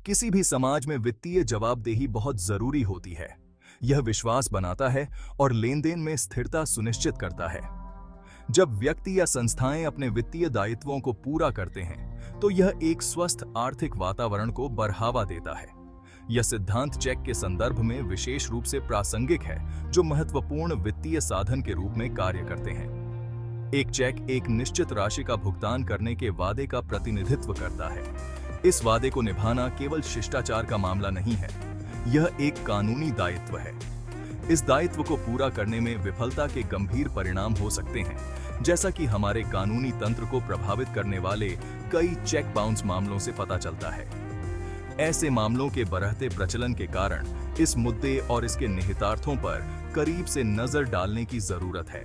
किसी भी समाज में वित्तीय जवाबदेही बहुत जरूरी होती है। यह विश्वास बनाता है और लेनदेन में स्थिरता सुनिश्चित करता है। जब व्यक्ति या संस्थाएं अपने वित्तीय दायित्वों को पूरा करते हैं, तो यह एक स्वस्थ आर्थिक वातावरण को बढ़ावा देता है। यह सिद्धांत चेक के संदर्भ में विशेष रूप से प्रासंगिक है, जो महत्वपूर्ण वित्तीय साधन के रूप में कार्य करते हैं। एक चेक एक निश्चित राशि का भुगतान करने के वादे का प्रतिनिधित्व करता है। इस वादे को निभाना केवल शिष्टाचार का मामला नहीं है, यह एक कानूनी दायित्व है। इस दायित्व को पूरा करने में विफलता के गंभीर परिणाम हो सकते हैं, जैसा कि हमारे कानूनी तंत्र को प्रभावित करने वाले कई चेक बाउंस मामलों से पता चलता है। ऐसे मामलों के बढ़ते प्रचलन के कारण इस मुद्दे और इसके निहितार्थों पर करीब से नजर डालने की जरूरत है।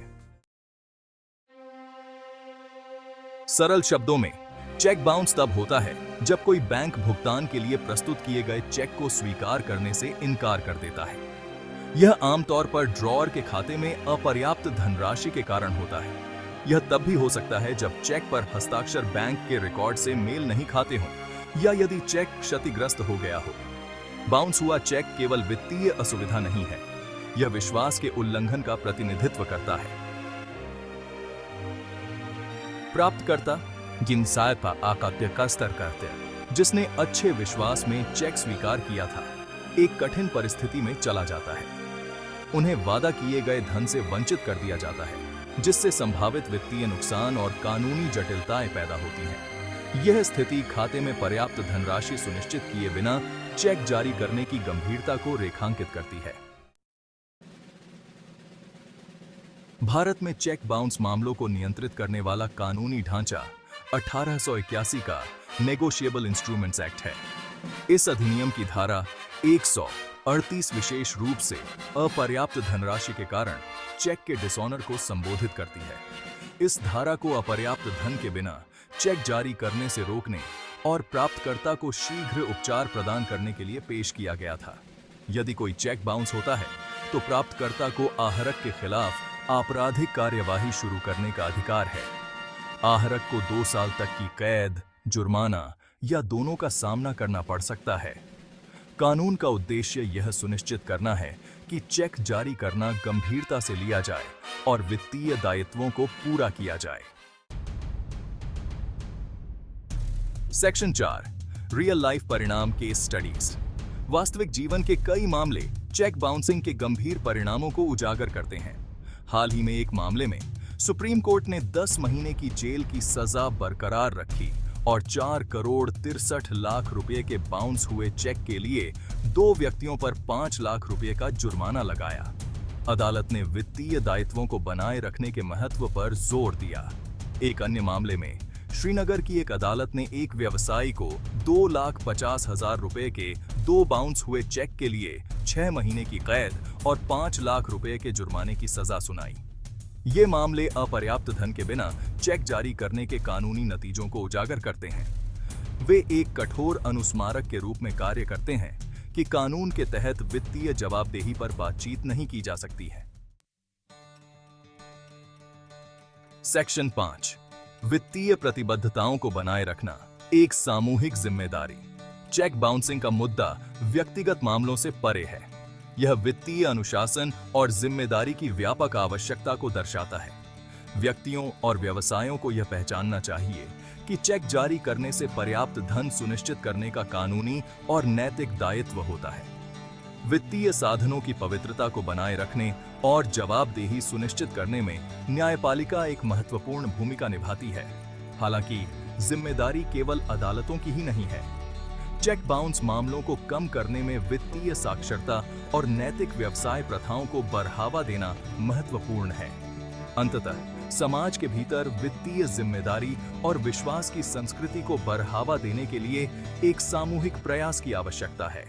सरल शब्दों में, चेक बाउंस तब होता है जब कोई बैंक भुगतान के लिए प्रस्तुत किए गए चेक को स्वीकार करने से इनकार कर देता है। यह आमतौर पर ड्रॉअर के खाते में अपर्याप्त धनराशि के कारण होता है। यह तब भी हो सकता है जब चेक पर हस्ताक्षर बैंक के रिकॉर्ड से मेल नहीं खाते हों, या यदि चेक क्षतिग्रस्त हो गया हो। बाउंस हुआ चेक केवल वित्तीय असुविधा नहीं है, यह विश्वास के उल्लंघन का प्रतिनिधित्व करता है। प्राप्तकर्ता गिनसायपा आकाप्य का स्तर करते हैं, जिसने अच्छे विश्वास में चेक स्वीकार किया था, एक कठिन परिस्थिति में चला जाता है। उन्हें वादा किए गए धन से वंचित कर दिया जाता है, जिससे संभावित वित्तीय नुकसान और कानूनी जटिलताएं पैदा होती हैं। यह स्थिति खाते में पर्याप्त धनराशि सुनिश्चित किए बिना चेक जारी करने की गंभीरता को रेखांकित करती है। भारत में चेक बाउंस मामलों को नियंत्रित करने वाला कानूनी ढांचा 1881 का नेगोशिएबल इंस्ट्रूमेंट्स एक्ट है। इस अधिनियम की धारा 138 विशेष रूप से अपर्याप्त धनराशि के कारण चेक के डिसऑनर को संबोधित करती है। इस धारा को अपर्याप्त धन के बिना चेक जारी करने से रोकने और प्राप्तकर्ता को शीघ्र उपचार प्रदान करने के लिए पेश किया गया था। यदि कोई चेक बाउंस होता है, तो प्राप्तकर्ता को आहरक के खिलाफ आपराधिक कार्यवाही शुरू करने का अधिकार है। आहरक को 2 साल तक की कैद, जुर्माना या दोनों का सामना करना पड़ सकता है। कानून का उद्देश्य यह सुनिश्चित करना है कि चेक जारी करना गंभीरता से लिया जाए और वित्तीय दायित्वों को पूरा किया जाए। सेक्शन 4, रियल लाइफ परिणाम केस स्टडीज। वास्तविक जीवन के कई मामले चेक बाउंसिंग के गंभीर परिणामों को उजागर करते हैं। हाल ही में एक मामले में सुप्रीम कोर्ट ने 10 महीने की जेल की सजा बरकरार रखी और 4 करोड़ 63 लाख रुपए के बाउंस हुए चेक के लिए 2 व्यक्तियों पर 5 लाख रुपए का जुर्माना लगाया। अदालत ने वित्तीय दायित्वों को बनाए रखने के महत्व पर जोर दिया। एक अन्य मामले में श्रीनगर की एक अदालत ने एक व्यवसायी को 2,50,000 रुपए के 2 बाउंस हुए चेक के लिए 6 महीने की कैद और 5 लाख रुपए के जुर्माने की सजा सुनाई। ये मामले अपर्याप्त धन के बिना चेक जारी करने के कानूनी नतीजों को उजागर करते हैं। वे एक कठोर अनुस्मारक के रूप में कार्य करते हैं कि कानून के तहत वित्तीय जवाबदेही पर बातचीत नहीं की जा सकती है। सेक्शन 5, वित्तीय प्रतिबद्धताओं को बनाए रखना एक सामूहिक जिम्मेदारी। चेक बाउंसिंग का मुद्दा व्यक्तिगत मामलों से परे है। यह वित्तीय अनुशासन और जिम्मेदारी की व्यापक आवश्यकता को दर्शाता है। व्यक्तियों और व्यवसायों को यह पहचानना चाहिए कि चेक जारी करने से पर्याप्त धन सुनिश्चित करने का कानूनी और नैतिक दायित्व होता है। वित्तीय साधनों की पवित्रता को बनाए रखने और जवाबदेही सुनिश्चित करने में न्यायपालिका एक महत्वपूर्ण भूमिका निभाती है। हालांकि जिम्मेदारी केवल अदालतों की ही नहीं है। चेक बाउंस मामलों को कम करने में वित्तीय साक्षरता और नैतिक व्यवसाय प्रथाओं को बढ़ावा देना महत्वपूर्ण है। अंततः समाज के भीतर वित्तीय जिम्मेदारी और विश्वास की संस्कृति को बढ़ावा देने के लिए एक सामूहिक प्रयास की आवश्यकता है।